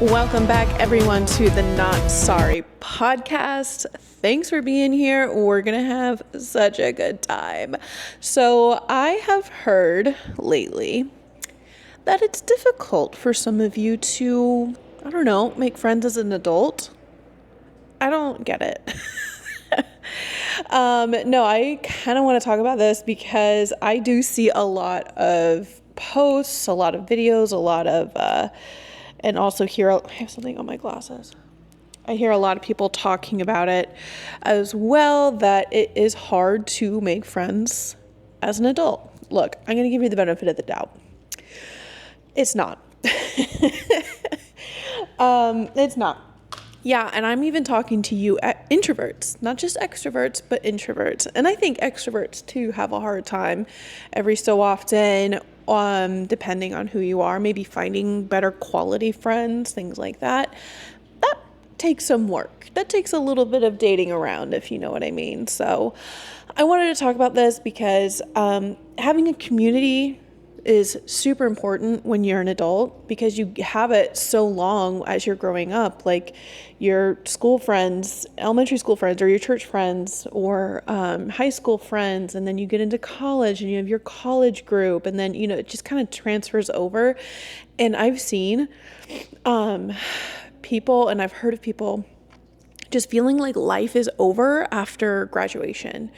Welcome back, everyone, to the Not Sorry podcast. Thanks for being here. We're going to have such a good time. So I have heard lately that it's difficult for some of you to, make friends as an adult. I don't get it. No, I kind of want to talk about this because I do see a lot of posts, a lot of videos, and also hear, I have something on my glasses. I hear a lot of people talking about it as well, that it is hard to make friends as an adult. Look, I'm going to give you the benefit of the doubt. It's not. It's not. Yeah, and I'm even talking to you introverts, not just extroverts, but introverts. And I think extroverts too have a hard time every so often, depending on who you are, maybe finding better quality friends, things like that. That takes some work. That takes a little bit of dating around, if you know what I mean. So I wanted to talk about this because having a community is super important when you're an adult, because you have it so long as you're growing up, like your school friends, elementary school friends, or your church friends, or high school friends, and then you get into college and you have your college group, and then it just kind of transfers over. And I've seen people, and I've heard of people just feeling like life is over after graduation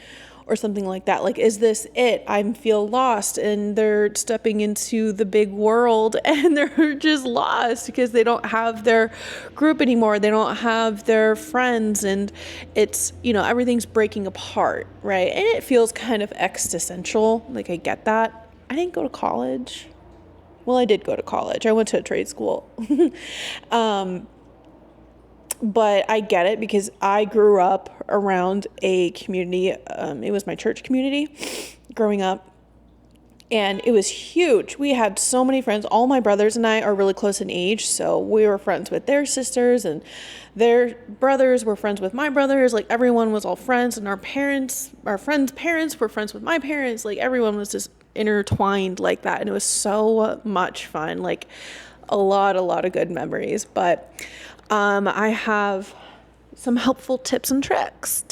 or something like that. Like, is this it? I feel lost, and they're stepping into the big world and they're just lost because they don't have their group anymore. They don't have their friends, and it's, everything's breaking apart, right? And it feels kind of existential. Like, I get that. I didn't go to college. Well, I did go to college. I went to a trade school. But I get it because I grew up around a community. It was my church community growing up, and it was huge. We had so many friends. All my brothers and I are really close in age, so we were friends with their sisters, and their brothers were friends with my brothers. Like, everyone was all friends, and our friends' parents were friends with my parents. Like, everyone was just intertwined like that, and it was so much fun. Like, a lot of good memories. But I have some helpful tips and tricks.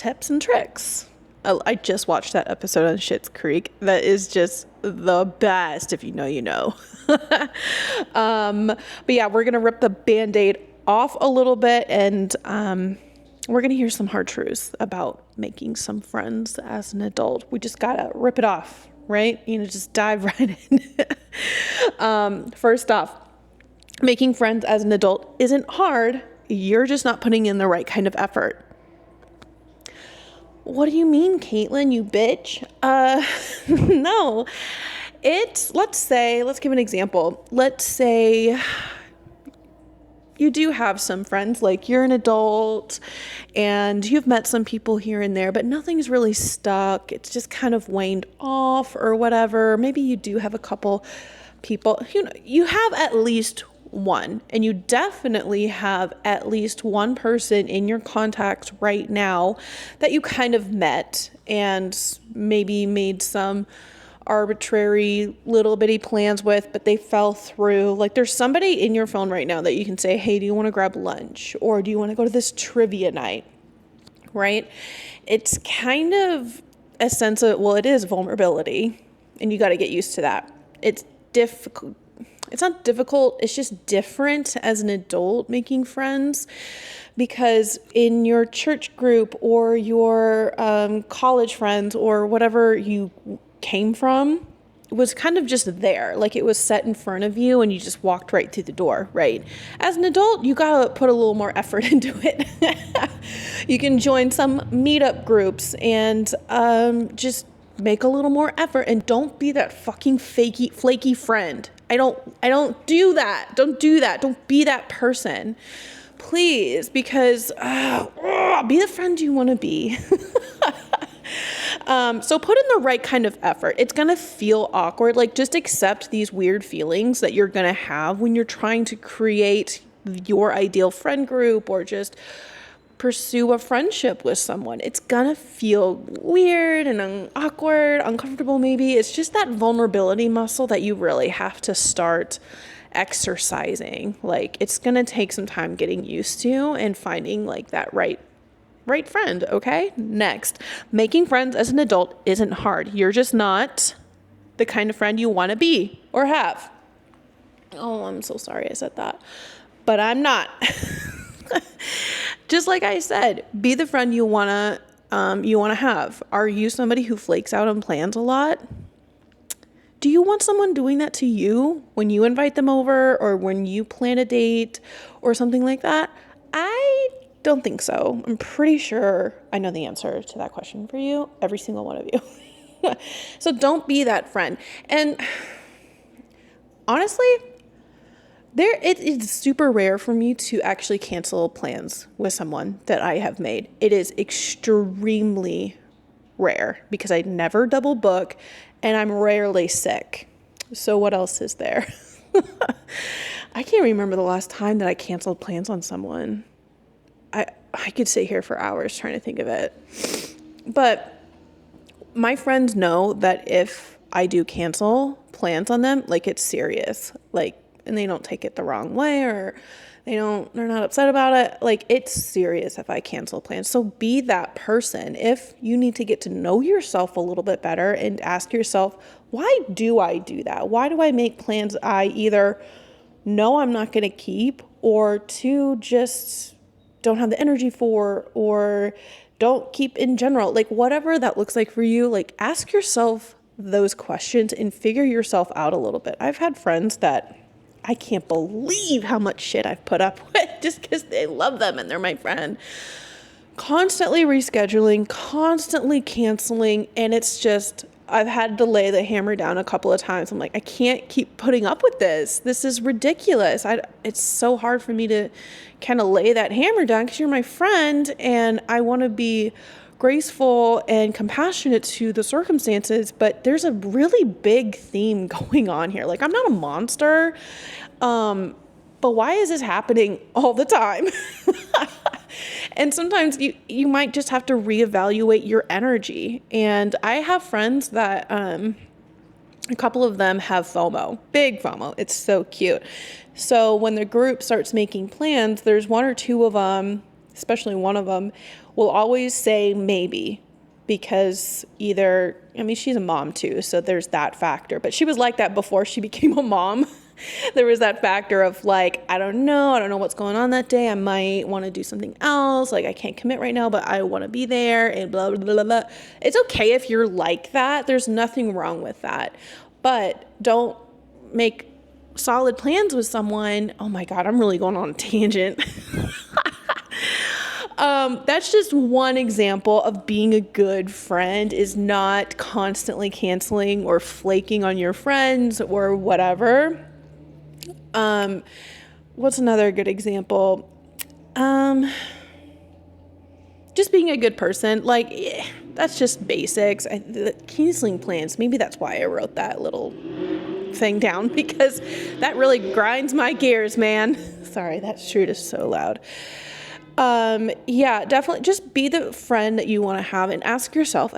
I just watched that episode on Schitt's Creek. That is just the best. If you know, you know. But yeah, we're going to rip the Band-Aid off a little bit, and we're going to hear some hard truths about making some friends as an adult. We just got to rip it off, right? Just dive right in. First off, making friends as an adult isn't hard. You're just not putting in the right kind of effort. What do you mean, Katelynn, you bitch? No. Let's give an example. Let's say you do have some friends, like you're an adult and you've met some people here and there, but nothing's really stuck. It's just kind of waned off or whatever. Maybe you do have a couple people, you have at least one, and you definitely have at least one person in your contacts right now that you kind of met and maybe made some arbitrary little bitty plans with, but they fell through. Like, there's somebody in your phone right now that you can say, hey, do you want to grab lunch? Or do you want to go to this trivia night? Right? It's kind of a sense of, it is vulnerability, and you got to get used to that. It's difficult. It's not difficult. It's just different as an adult making friends, because in your church group or your college friends or whatever you came from, it was kind of just there. Like, it was set in front of you and you just walked right through the door, right? As an adult, you got to put a little more effort into it. You can join some meetup groups and just make a little more effort, and don't be that fucking flaky friend. I don't do that. Don't do that. Don't be that person, please, because be the friend you want to be. So put in the right kind of effort. It's going to feel awkward. Like, just accept these weird feelings that you're going to have when you're trying to create your ideal friend group or just pursue a friendship with someone. It's gonna feel weird and awkward, uncomfortable maybe. It's just that vulnerability muscle that you really have to start exercising. Like, it's going to take some time getting used to and finding like that right friend. Okay. Next, making friends as an adult isn't hard. You're just not the kind of friend you want to be or have. Oh, I'm so sorry I said that, but I'm not. Just like I said, be the friend you want to have. Are you somebody who flakes out on plans a lot? Do you want someone doing that to you when you invite them over or when you plan a date or something like that? I don't think so. I'm pretty sure I know the answer to that question for you, every single one of you. So don't be that friend. And honestly, it is super rare for me to actually cancel plans with someone that I have made. It is extremely rare because I never double book and I'm rarely sick. So what else is there? I can't remember the last time that I canceled plans on someone. I could sit here for hours trying to think of it. But my friends know that if I do cancel plans on them, like, it's serious. Like, and they don't take it the wrong way, or they're not upset about it. Like, it's serious if I cancel plans. So be that person. If you need to get to know yourself a little bit better and ask yourself, why do I do that? Why do I make plans I either know I'm not going to keep, or two, just don't have the energy for, or don't keep in general? Like, whatever that looks like for you, like, ask yourself those questions and figure yourself out a little bit. I've had friends that I can't believe how much shit I've put up with just because they love them and they're my friend. Constantly rescheduling, constantly canceling, and it's just, I've had to lay the hammer down a couple of times. I'm like, I can't keep putting up with this. This is ridiculous. It's so hard for me to kind of lay that hammer down because you're my friend and I want to be graceful and compassionate to the circumstances, but there's a really big theme going on here. Like, I'm not a monster, but why is this happening all the time? And sometimes you might just have to reevaluate your energy. And I have friends that a couple of them have FOMO, big FOMO. It's so cute. So when the group starts making plans, there's one or two of them, especially one of them, will always say maybe, because either, I mean, she's a mom too, so there's that factor. But she was like that before she became a mom. There was that factor of like, I don't know what's going on that day. I might want to do something else. Like, I can't commit right now, but I want to be there, and blah, blah, blah, blah. It's okay if you're like that. There's nothing wrong with that. But don't make solid plans with someone. Oh my God, I'm really going on a tangent. That's just one example of being a good friend, is not constantly canceling or flaking on your friends or whatever. What's another good example? Just being a good person. Like, that's just basics. The canceling plans, maybe that's why I wrote that little thing down, because that really grinds my gears, man. Sorry, that shirt is so loud. Yeah, definitely just be the friend that you want to have, and ask yourself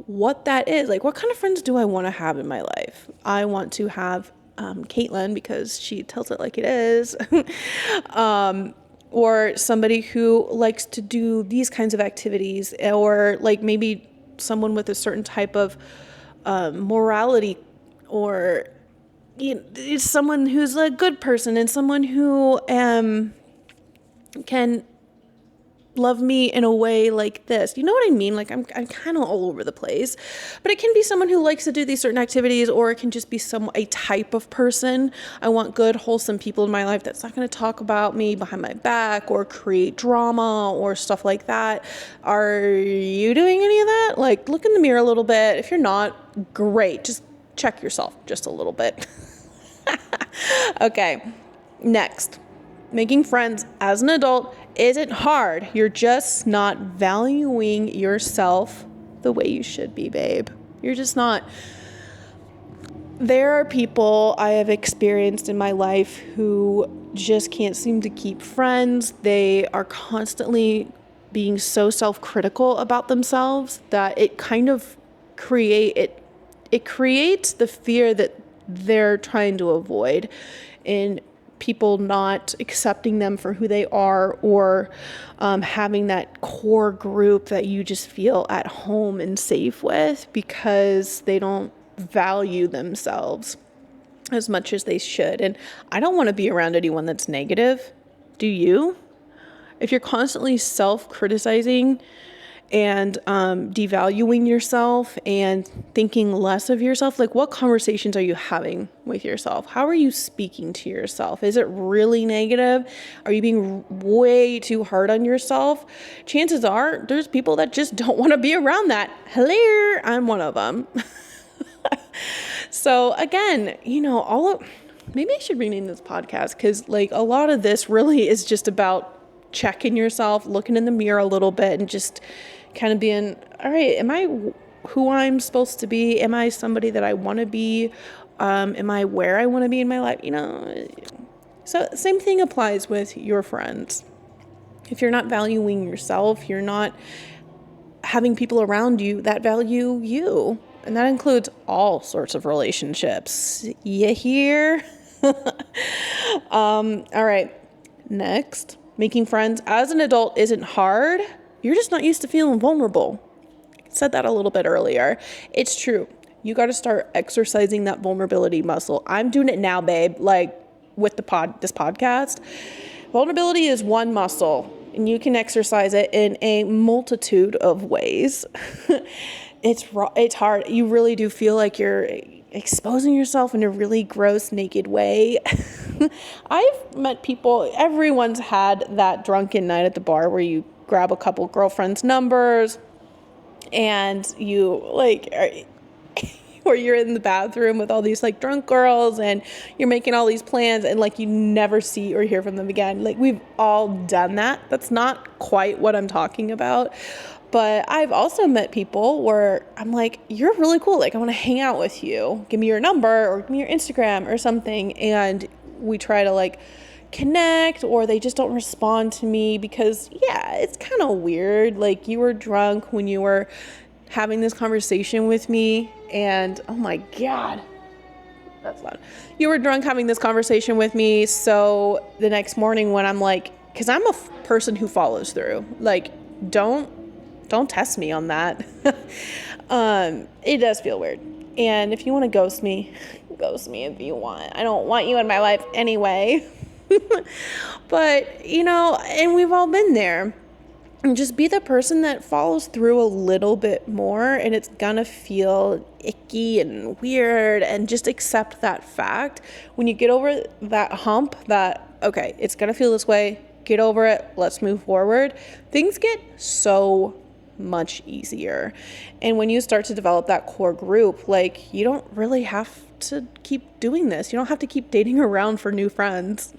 what that is. Like, what kind of friends do I want to have in my life? I want to have Katelynn, because she tells it like it is. Or somebody who likes to do these kinds of activities, or like maybe someone with a certain type of morality, or it's someone who's a good person, and someone who can love me in a way like this. You know what I mean? Like, I'm kind of all over the place, but it can be someone who likes to do these certain activities, or it can just be a type of person. I want good, wholesome people in my life that's not going to talk about me behind my back or create drama or stuff like that. Are you doing any of that? Like, look in the mirror a little bit. If you're not, great. Just check yourself just a little bit. Okay. Next. Making friends as an adult isn't hard. You're just not valuing yourself the way you should be, babe. You're just not. There are people I have experienced in my life who just can't seem to keep friends. They are constantly being so self-critical about themselves that it kind of creates the fear that they're trying to avoid, and people not accepting them for who they are, or having that core group that you just feel at home and safe with, because they don't value themselves as much as they should. And I don't want to be around anyone that's negative. Do you? If you're constantly self-criticizing and devaluing yourself and thinking less of yourself, like, what conversations are you having with yourself? How are you speaking to yourself? Is it really negative? Are you being way too hard on yourself? Chances are there's people that just don't want to be around that. Hello, I'm one of them. So again, maybe I should rename this podcast, because like a lot of this really is just about checking yourself, looking in the mirror a little bit, and just kind of being, all right, am I who I'm supposed to be? Am I somebody that I want to be? Am I where I want to be in my life? So same thing applies with your friends. If you're not valuing yourself, you're not having people around you that value you. And that includes all sorts of relationships. You hear? All right. Next, making friends as an adult isn't hard. You're just not used to feeling vulnerable. I said that a little bit earlier. It's true. You got to start exercising that vulnerability muscle. I'm doing it now, babe. Like with this podcast. Vulnerability is one muscle, and you can exercise it in a multitude of ways. It's hard. You really do feel like you're exposing yourself in a really gross, naked way. I've met people, everyone's had that drunken night at the bar where you grab a couple girlfriends' numbers and you where you're in the bathroom with all these like drunk girls and you're making all these plans and like you never see or hear from them again. Like, we've all done that. That's not quite what I'm talking about. But I've also met people where I'm like, you're really cool. Like, I want to hang out with you. Give me your number or give me your Instagram or something. And we try to like connect, or they just don't respond to me because, yeah, it's kind of weird. Like, you were drunk when you were having this conversation with me. And oh my God, that's loud. You were drunk having this conversation with me. So the next morning when I'm like, because I'm a person who follows through, like, don't test me on that. It does feel weird. And if you want to ghost me if you want. I don't want you in my life anyway. But, and we've all been there. And just be the person that follows through a little bit more, and it's gonna feel icky and weird, and just accept that fact. When you get over that hump that, okay, it's gonna feel this way, get over it, let's move forward, things get so much easier. And when you start to develop that core group, like, you don't really have to keep doing this. You don't have to keep dating around for new friends.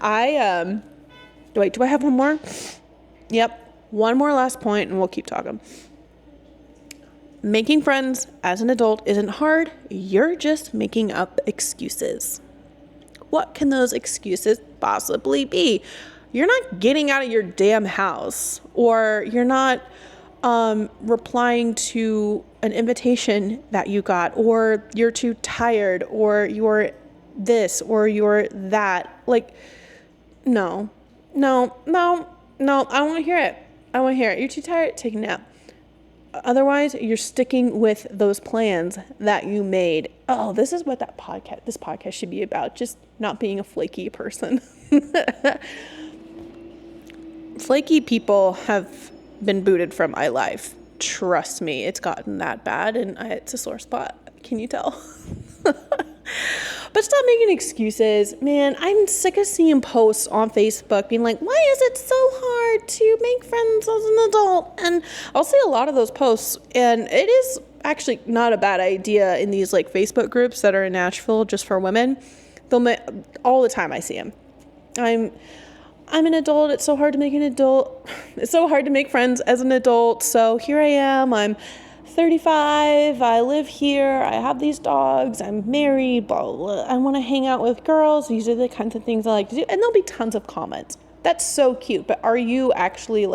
Do I have one more? Yep. One more last point and we'll keep talking. Making friends as an adult isn't hard. You're just making up excuses. What can those excuses possibly be? You're not getting out of your damn house, or you're not replying to an invitation that you got, or you're too tired, or you're this, or you're that. Like, no, I want to hear it. You're too tired, take a nap. Otherwise, you're sticking with those plans that you made. Oh, this is what this podcast should be about. Just not being a flaky person. Flaky people have been booted from my life. Trust me, it's gotten that bad, and it's a sore spot. Can you tell? But stop making excuses, man. I'm sick of seeing posts on Facebook being like, why is it so hard to make friends as an adult? And I'll see a lot of those posts, and it is actually not a bad idea in these like Facebook groups that are in Nashville just for women. All the time I see them. I'm an adult. It's so hard to make friends as an adult. So here I am. I'm 35, I live here, I have these dogs, I'm married, blah, blah, blah. I want to hang out with girls. These are the kinds of things I like to do. And there'll be tons of comments. That's so cute. But are you actually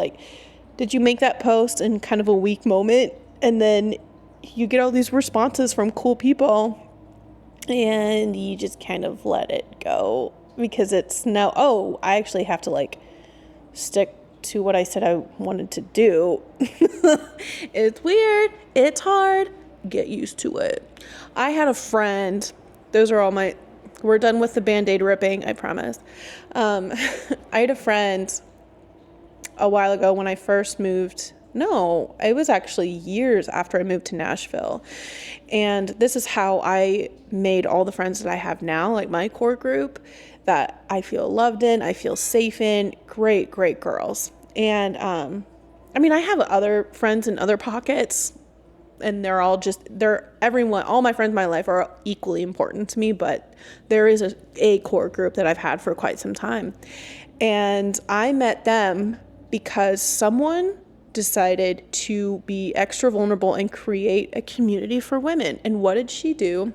did you make that post in kind of a weak moment, and then you get all these responses from cool people, and you just kind of let it go because it's now, oh, I actually have to like stick to what I said I wanted to do. It's weird. It's hard. Get used to it. I had a friend. Those are all my, we're done with the Band-Aid ripping, I promise. I had a friend a while ago when I first moved. No, it was actually years after I moved to Nashville. And this is how I made all the friends that I have now, like my core group, that I feel loved in, I feel safe in. Great, great girls. And I mean, I have other friends in other pockets, and they're all just, everyone, all my friends in my life are equally important to me, but there is a core group that I've had for quite some time. And I met them because someone decided to be extra vulnerable and create a community for women. And what did she do?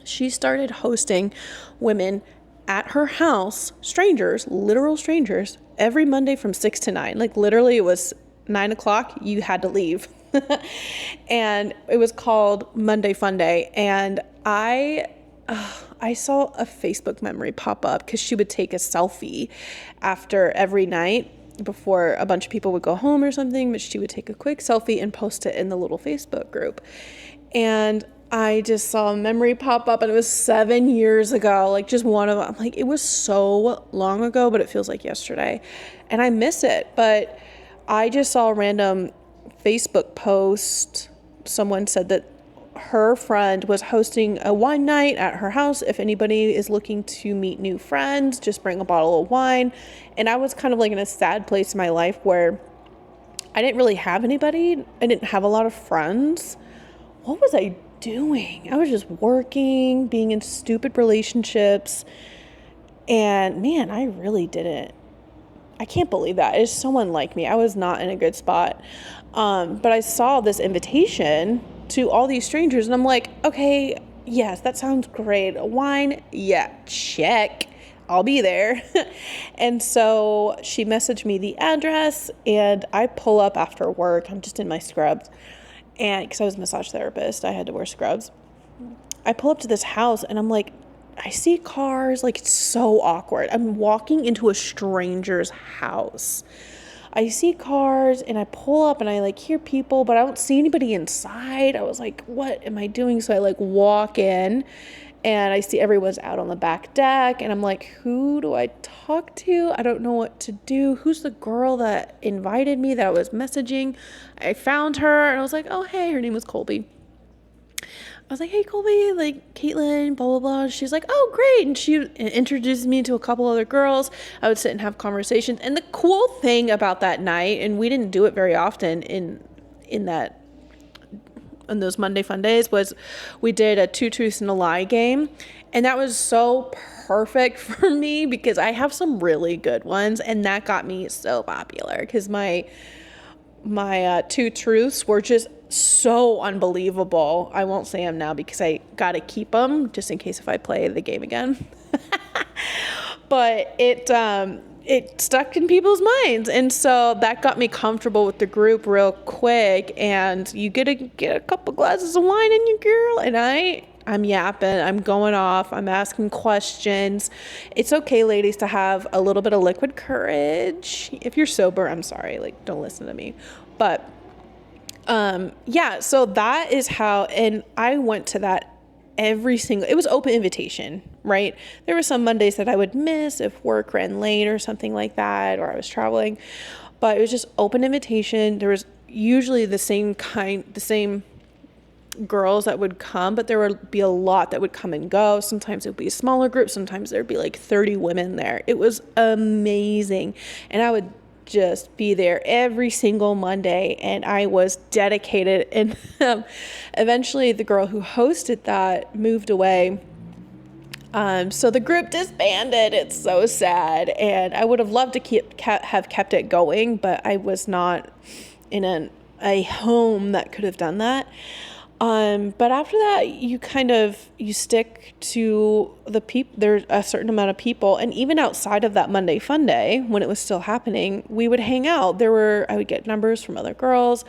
She started hosting women at her house, strangers, literal strangers, every Monday from 6 to 9. Like literally it was 9 o'clock, you had to leave. And it was called Monday Fun Day. And I saw a Facebook memory pop up because she would take a selfie after every night before a bunch of people would go home or something, but she would take a quick selfie and post it in the little Facebook group. And I just saw a memory pop up, and it was 7 years ago, like just one of them. Like, it was so long ago, but it feels like yesterday, and I miss it. But I just saw a random Facebook post. Someone said that her friend was hosting a wine night at her house. If anybody is looking to meet new friends, just bring a bottle of wine. And I was kind of like in a sad place in my life where I didn't really have anybody. I didn't have a lot of friends. What was I doing? I was just working, being in stupid relationships. And man, I really didn't. I can't believe that. It's so unlike me. I was not in a good spot. But I saw this invitation to all these strangers, and I'm like, okay, yes, that sounds great. Wine, yeah, check. I'll be there. And so she messaged me the address, and I pull up after work. I'm just in my scrubs. And because I was a massage therapist, I had to wear scrubs. I pull up to this house, and I'm like, I see cars. Like, it's so awkward. I'm walking into a stranger's house. I see cars, and I pull up, and I like hear people, but I don't see anybody inside. I was like, what am I doing? So I like walk in, and I see everyone's out on the back deck, and I'm like, who do I talk to? I don't know what to do. Who's the girl that invited me that I was messaging? I found her, and I was like, oh, hey, her name was Colby. I was like, hey, Colby, like, Katelynn, blah, blah, blah. She's like, oh, great. And she introduced me to a couple other girls. I would sit and have conversations. And the cool thing about that night, and we didn't do it very often in those Monday Fun Days, was we did a 2 truths and a lie game. And that was so perfect for me because I have some really good ones. And that got me so popular because my 2 truths were just so unbelievable. I won't say them now because I gotta keep them just in case if I play the game again. But it stuck in people's minds, and so that got me comfortable with the group real quick. And you get a couple glasses of wine in you, girl, and I'm yapping, I'm going off, I'm asking questions. It's okay, ladies, to have a little bit of liquid courage. If you're sober, I'm sorry, like, don't listen to me. But yeah, so that is how, and I went to that it was open invitation, right? There were some Mondays that I would miss if work ran late or something like that, or I was traveling, but it was just open invitation. There was usually the same girls that would come, but there would be a lot that would come and go. Sometimes it would be a smaller group. Sometimes there'd be like 30 women there. It was amazing. And I would just be there every single Monday, and I was dedicated. And eventually the girl who hosted that moved away. So the group disbanded. It's so sad. And I would have loved to have kept it going, but I was not in a home that could have done that. But after that, you stick to the people. There's a certain amount of people, and even outside of that Monday Fun Day, when it was still happening, we would hang out. I would get numbers from other girls,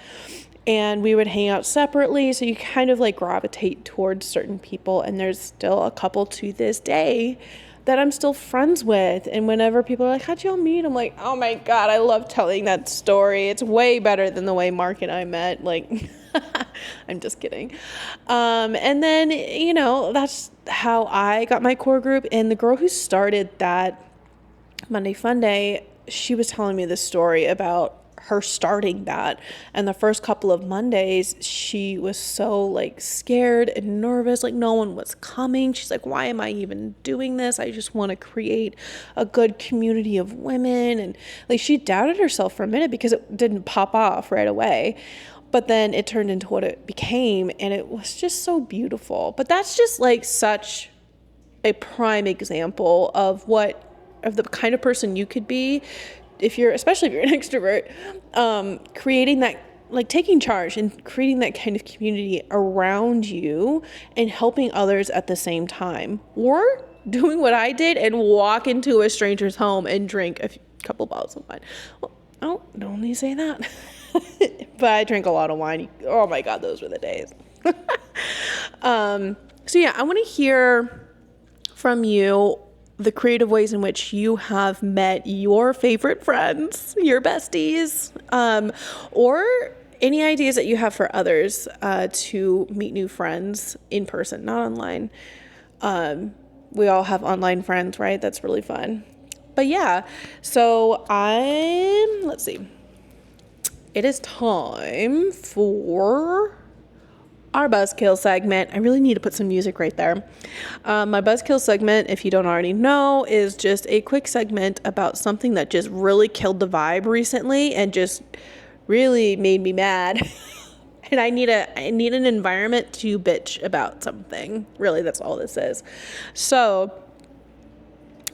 and we would hang out separately. So you kind of like gravitate towards certain people. And there's still a couple to this day that I'm still friends with. And whenever people are like, how'd y'all meet? I'm like, oh my God, I love telling that story. It's way better than the way Mark and I met. Like, I'm just kidding. And then, you know, that's how I got my core group. And the girl who started that Monday Fun Day, she was telling me this story about her starting that, and the first couple of Mondays she was so like scared and nervous, like no one was coming. She's like, why am I even doing this? I just want to create a good community of women. And like she doubted herself for a minute because it didn't pop off right away, but then it turned into what it became, and it was just so beautiful. But that's just like such a prime example of the kind of person you could be especially if you're an extrovert, creating that, like taking charge and creating that kind of community around you and helping others at the same time, or doing what I did and walk into a stranger's home and drink a couple bottles of wine. Well, oh, don't only say that, but I drank a lot of wine. Oh my God, those were the days. So yeah, I want to hear from you the creative ways in which you have met your favorite friends, your besties, or any ideas that you have for others to meet new friends in person, not online. We all have online friends, right? That's really fun. But yeah, so let's see. It is time for our Buzzkill segment. I really need to put some music right there. My Buzzkill segment, if you don't already know, is just a quick segment about something that just really killed the vibe recently and just really made me mad. And I need an environment to bitch about something. Really, that's all this is. So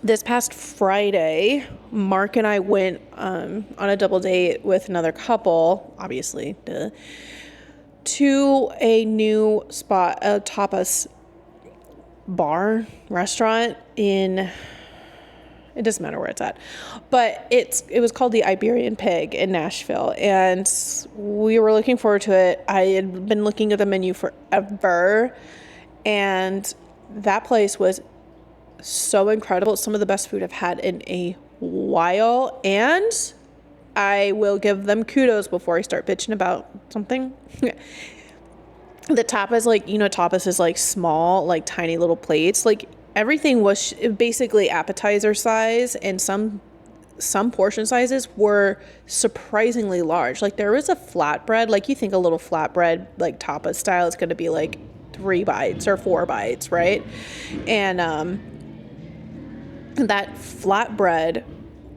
this past Friday, Mark and I went on a double date with another couple, obviously, duh, to a new spot, a tapas bar, restaurant it doesn't matter where it's at, but it was called the Iberian Pig in Nashville, and we were looking forward to it. I had been looking at the menu forever, and that place was so incredible. It's some of the best food I've had in a while, and I will give them kudos before I start bitching about something. The tapas, like, you know, tapas is like small, like tiny little plates. Like everything was basically appetizer size, and some portion sizes were surprisingly large. Like there was a flatbread, like you think a little flatbread, like tapas style, it's going to be like 3 bites or 4 bites, right? And that flatbread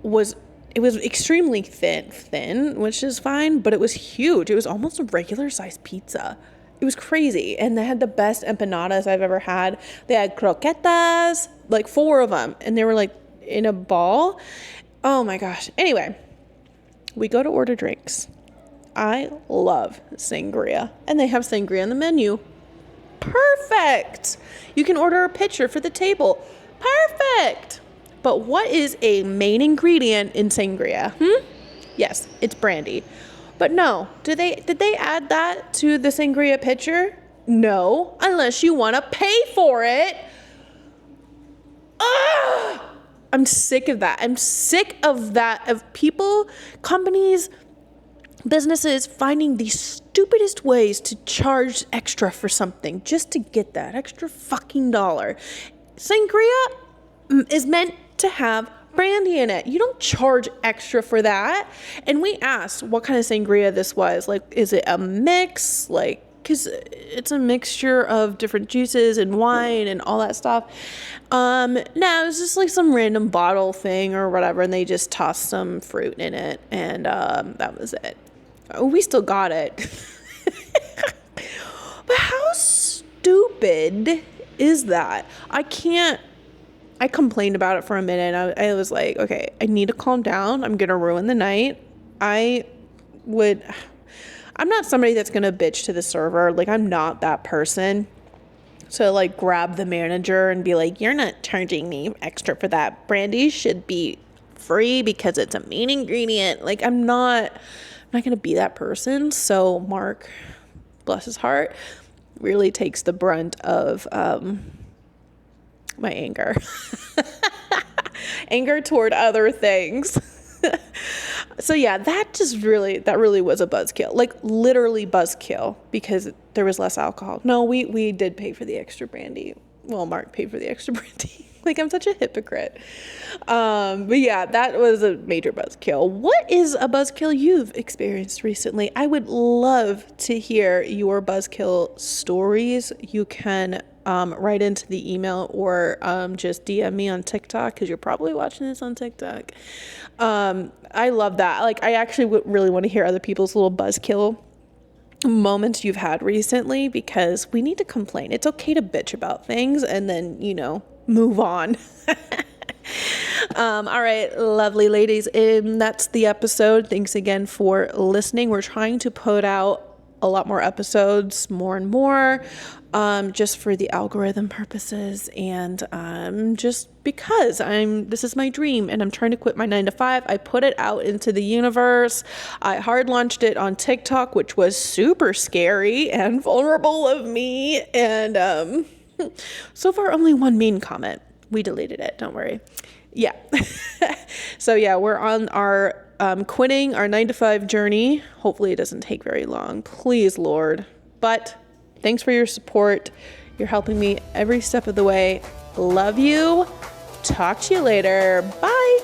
was extremely thin, which is fine, but it was huge. It was almost a regular sized pizza. It was crazy. And they had the best empanadas I've ever had. They had croquetas, like 4 of them, and they were like in a ball. Oh my gosh. Anyway, we go to order drinks. I love sangria, and they have sangria on the menu. Perfect. You can order a pitcher for the table. Perfect. But what is a main ingredient in sangria? Yes, it's brandy. But no, did they add that to the sangria pitcher? No, unless you want to pay for it. Ugh! I'm sick of that. I'm sick of that, of people, companies, businesses finding the stupidest ways to charge extra for something just to get that extra fucking dollar. Sangria is meant to have brandy in it. You don't charge extra for that. And we asked what kind of sangria this was. Like, is it a mix? Like, because it's a mixture of different juices and wine and all that stuff. No, it's just like some random bottle thing or whatever, and they just tossed some fruit in it, and that was it. We still got it. But how stupid is that? I complained about it for a minute. I was like, okay, I need to calm down. I'm going to ruin the night. I'm not somebody that's going to bitch to the server. Like, I'm not that person. So, like, grab the manager and be like, you're not charging me extra for that. Brandy should be free because it's a main ingredient. Like, I'm not not going to be that person. So Mark, bless his heart, really takes the brunt of my anger. Anger toward other things. So yeah, that really was a buzzkill, like literally buzzkill, because there was less alcohol. No, we did pay for the extra brandy. Well, Mark paid for the extra brandy. Like, I'm such a hypocrite. But yeah, that was a major buzzkill. What is a buzzkill you've experienced recently? I would love to hear your buzzkill stories. You can write into the email or just DM me on TikTok, because you're probably watching this on TikTok. I love that. Like, I actually would really want to hear other people's little buzzkill moments you've had recently, because we need to complain. It's okay to bitch about things and then, move on. All right, lovely ladies. That's the episode. Thanks again for listening. We're trying to put out a lot more episodes, more and more, just for the algorithm purposes, and just because this is my dream, and I'm trying to quit my 9-to-5. I put it out into the universe. I hard launched it on TikTok, which was super scary and vulnerable of me, and so far only one mean comment. We deleted it, don't worry. Yeah. So yeah, we're on our quitting our 9-to-5 journey. Hopefully it doesn't take very long, please, Lord. But thanks for your support. You're helping me every step of the way. Love you. Talk to you later. Bye.